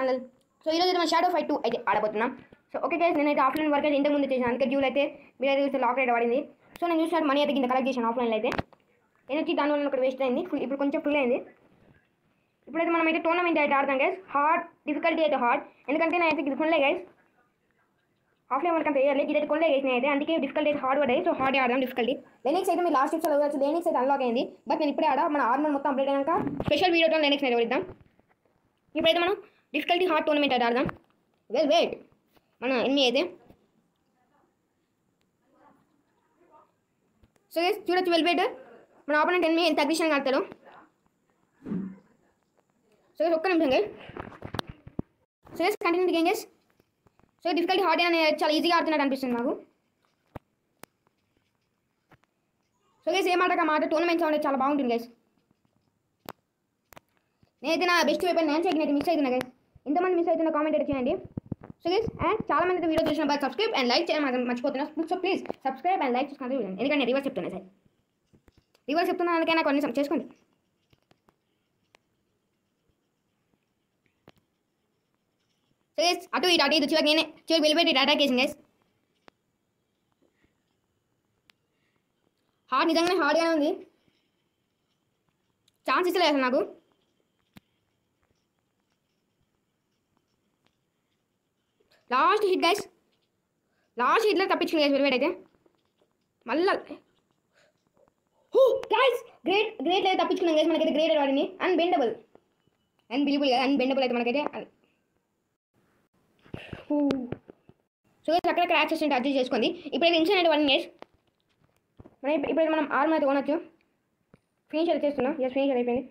Channel. So ఈరోజు అయితే మనం షాడో ఫైట్ 2 అయితే ఆడబోతున్నాం. సో ఓకే గైస్, నేనైతే ఆఫ్లైన్ వర్క్ అయితే ఇంతకు ముందు చేశాను, అందుకే డ్యూల్ అయితే మీరైతే చూస్తే లాక్ రేట్ పడింది. సో నేను చూసినట్టు మనీ అయితే కింద కలెక్ట్ చేశాను ఆఫ్లైన్లో అయితే. ఎనర్జీ దానివల్ల ఒకటి వేస్ట్ అయింది, ఇప్పుడు కొంచెం ఫుల్ అయింది. ఇప్పుడైతే మనం అయితే టోర్నమెంట్ అయితే ఆడతాం గైస్. హార్డ్ డిఫికల్టీ అయితే హార్డ్, ఎందుకంటే నేను అయితే ఇది కొనలే గైస్, ఆఫ్లైన్ వర్క్ అంతా వేయాలి, ఇదైతే కొనలే గైస్ నేనైతే, అందుకే డిఫికల్టీ అయితే హార్డ్ పడ్డాయి. సో హార్డ్ ఆడదాం డిఫికల్టీ. లెనిక్స్ అయితే మీరు లాస్ట్ ఎపిసోడ్లో వచ్చి లెనిక్స్ అయితే అన్లాక్ అయింది, బట్ నేను ఇప్పుడే ఆడ మన ఆర్మర్ మొత్తం అప్డేట్ అయినాక స్పెషల్ వీడియోతో లెనిక్స్ అయితే వెళ్దాం. ఇప్పుడైతే మనం డిఫికల్టీ హార్డ్ టోర్నమెంట్ అయితే ఆడదాం. వెయిట్ మన ఎనిమి అయితే సో గైస్ చూడొచ్చు, వెయిట్ మన ఆపోనెంట్ ఎనిమి ఎంత అగ్రెషన్గా ఆడతాడు. సో గైస్ ఒక్క నిమిషం guys. So guys continue game guys. So difficulty hard అయినా చాలా ఈజీగా ఆడుతున్నట్టు అనిపిస్తుంది నాకు. సో గైస్ ఏ మాట మాట టోర్నమెంట్ సౌండ్ చాలా బాగుంటుంది గైస్. నేనైతే నా బెస్ట్ వెపన్ నేను అయితే మిస్ అవుతున్నా గైస్. ఎంతమంది మిస్ అవుతున్నా కామెంట్ అయితే చేయండి. సో గైస్ అండ్ చాలా మంది అయితే వీడియో చూసిన బట్ సబ్స్క్రైబ్ అండ్ లైక్ చేయడం మర్చిపోతున్నా. So please subscribe and like చేసుకుంటే చూడండి, ఎందుకంటే నేను రివర్స్ చెప్తున్నా సార్, రివర్స్ చెప్తున్నా అందుకే నాకు అన్ని చేసుకోండి. సో గైస్ అటు ఇటు ఇది చివరికి వెళ్ళిపోయి అటాక్ చేసింది గైస్. హార్డ్ నిజంగానే హార్డ్గానే ఉంది, ఛాన్స్ ఇస్తలేదు అసలు నాకు. లాస్ట్ హిట్ గైస్, లాస్ట్ హిట్లో తప్పించుకుంది గైస్ వెల్వేట్ అయితే. మళ్ళా గైస్ గ్రేట్ అయితే తప్పించుకున్నాం గైస్, మనకైతే గ్రేట్ వాడింది. అన్బెండబుల్ కదా, అన్బెండబుల్ అయితే మనకైతే. సో అక్కడ యాక్సెస్ అంటే అడ్జస్ట్ చేసుకోండి. ఇప్పుడైతే ఇన్సైన్ అయితే వాడింది గైస్. ఇప్పుడైతే మనం ఆర్మర్ అయితే కొనొచ్చు. ఫినిష్ అయితే చేస్తున్నాం, ఫినిష్ అయిపోయింది.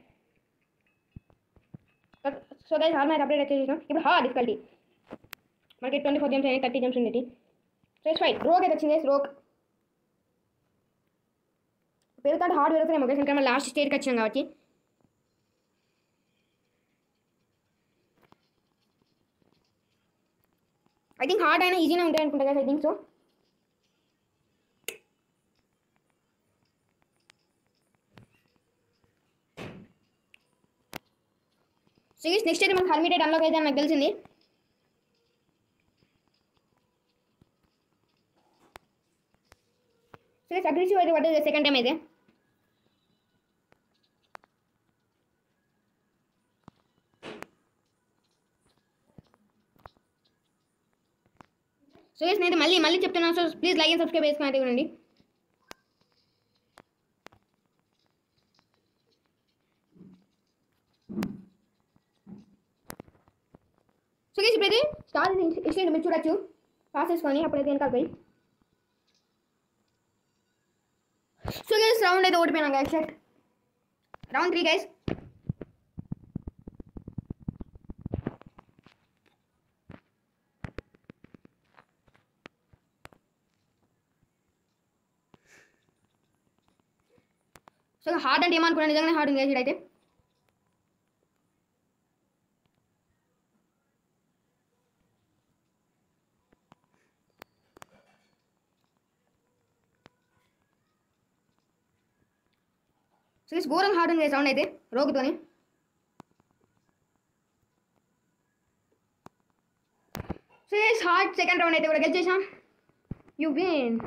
సో గైస్ ఆర్మర్ అయితే అప్డేట్ అయితే చేసినాం. ఇప్పుడు హార్డ్ డిఫికల్టీ మనకి 24 గేమ్స్ అయినాయి, 30 గేమ్స్ ఉండేది. సో ఫైట్ రోక్ అయితే వచ్చింది గైస్. రోక్ పెరుగుతాడు, హార్డ్ పెరుగుతాయేమో గైస్, ఇంకా మనం లాస్ట్ స్టేజ్కి వచ్చినాం కాబట్టి. ఐ థింక్ హార్డ్ అయినా ఈజీనే ఉంటాయి అనుకుంటా guys, I think so. So next అయితే మనకు హర్మిటెడ్ అన్లాక్ అయితే నాకు తెలిసింది. సో అగ్రెసివ్ అయితే పడ్డది సెకండ్ టైం అయితే. సో నేనైతే మళ్ళీ చెప్తున్నాను, so please like and subscribe చేసుకుని అయితే ఉండండి. సో గైస్ ఇప్పుడైతే స్టార్ ఇన్స్టెంట్ మీరు చూడొచ్చు, పాస్ చేసుకొని అప్పుడైతే వెనకాల పోయి. సో గైస్ రౌండ్ అయితే ఓడిపోయినాం guys, round 3 guys. So hard అంటే ఏమనుకున్నాను, నిజంగానే హార్డ్ ఉంది గైస్ ఇదైతే. సో ఘోరంగా హార్డ్ ఉంది సౌండ్ అయితే రోగుతోని. సో హార్డ్ సెకండ్ రౌండ్ అయితే కూడా గెలిచేసాం. You win.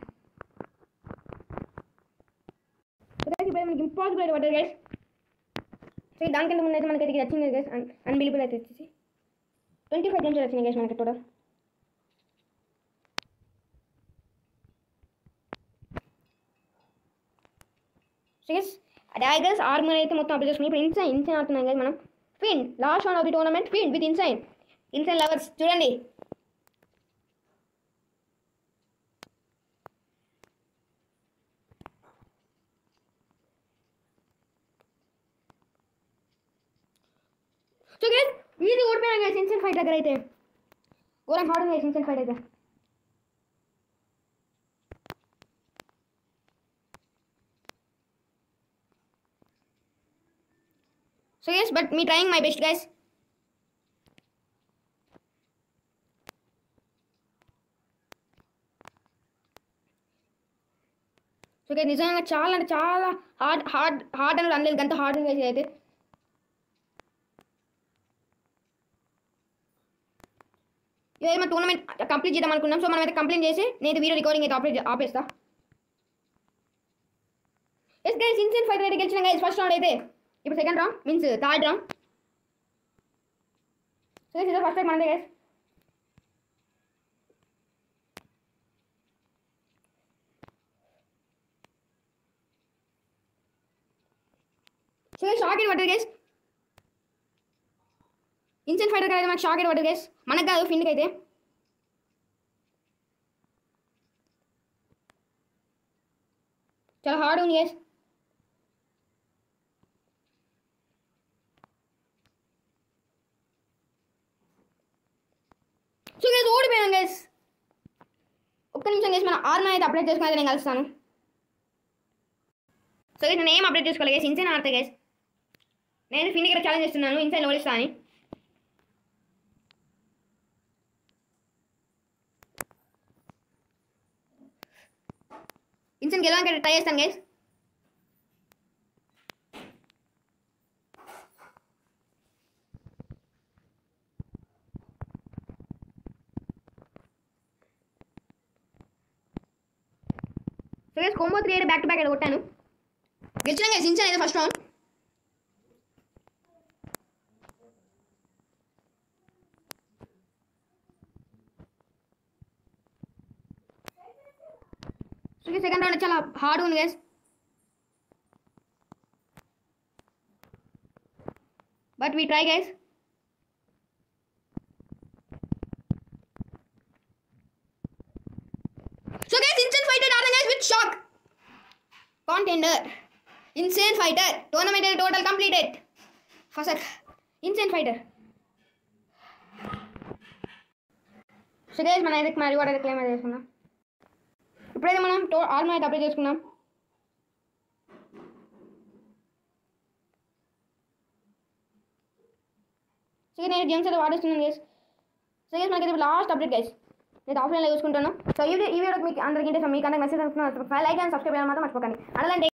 ఇప్పుడు మనకి ఇంపాసిబుల్ అయితే పడ్డది గైస్. సో దానికంటే ముందు అయితే మనకి వచ్చింది గైస్, అన్బిలీబుల్ అయితే వచ్చేసి 25 గేమ్స్ వచ్చినాయి గైస్ మనకి టోటల్. సో గైస్ డైగర్స్ ఆర్మర్ అయితే మొత్తం అప్డేట్ చేసుకుని ఇప్పుడు ఇన్సైన్ ఆడుతున్నాం గైస్ మనం. ఫిన్ last round of the tournament, ఫిన్ విత్ ఇన్సైన్ లవర్స్ చూడండి. సో గైస్ ఇది ఓడిపోయినా గైస్ ఇన్సైన్ ఫైట్ దగ్గర అయితే ఘోరం హార్డ్ ఉంది ఇన్సైన్ ఫైట్ అయితే. So yes, but me trying my best guys. So guys నిజంగా చాలా అంటే చాలా హార్డ్ అని అనలేదు, అంత హార్డ్ అయితే. ఇదే మన టోర్నమెంట్ కంప్లీట్ చేద్దాం అనుకున్నాం. సో మనం అయితే కంప్లీట్ చేసి నేను వీడియో రికార్డింగ్ అయితే ఆపేస్తా. ఎస్ గైస్, ఇన్సెంట్ ఫైటర్ అయితే గెలిచిన గైస్ ఫస్ట్ రౌండ్ అయితే. ఇప్పుడు second round means third round. So guys ఇది ఫస్ట్ టైం మనదే గైస్. సో గైస్ షాక్ అయితే పడ్డది గైస్. ఇన్సెంట్ ఫైటర్ అయితే మనకు షాక్ అయితే పడ్డది గైస్. మనకు కాదు ఫిన్కి అయితే. చాలా హార్డ్ ఉంది గైస్. సో గైస్ ఓడిపోయాను గైస్. ఒక్క నిమిషం గైస్, మన ఆర్మీ అయితే అప్డేట్ చేసుకుని అయితే నేను కలుస్తాను. సో గైస్ నేను ఏం అప్డేట్ చేసుకోవాలి గైస్, ఇన్సైన్ ఆడతాయి గైస్. నేను ఫిన్ దగ్గర ఛాలెంజ్ చేస్తున్నాను ఇన్సైన్ ఓడిస్తా అని. ఇన్సైన్ గెలవడానికి ట్రై చేస్తాను గైస్. సో గైస్ కాంబో 3 అయితే బ్యాక్ టు బ్యాక్ అయితే కొట్టాను. గెలిచిన గైస్ ఇన్సైన్ అయితే first round. So guys second round చాలా హార్డ్ ఉంది guys. But we try guys. So guys, Insane Fighter are guys with shock. Contender. Insane Fighter. Tournament total completed. First Insane Fighter. So guys, మన అయితే మరి reward అయితే claim అయితే చేసుకున్నాం. ఇప్పుడైతే మనం ఆర్మీ అయితే అప్లై చేసుకున్నాం. సో నేను జెమ్స్ అయితే వాడేస్తున్నాను గైస్. సో గైస్ మనకైతే లాస్ట్ అప్డేట్ గైస్. నేను ఆఫ్లైన్లో చూసుకుంటాను. సో ఈ వీడియోకి మీకు అందరికీ మీకు అందరికి మెసేజ్ అనుకున్నాను. లైక్ అండ్ సబ్స్క్రైబ్ చేయడం మాత్రం మర్చిపోకండి. అలాంటి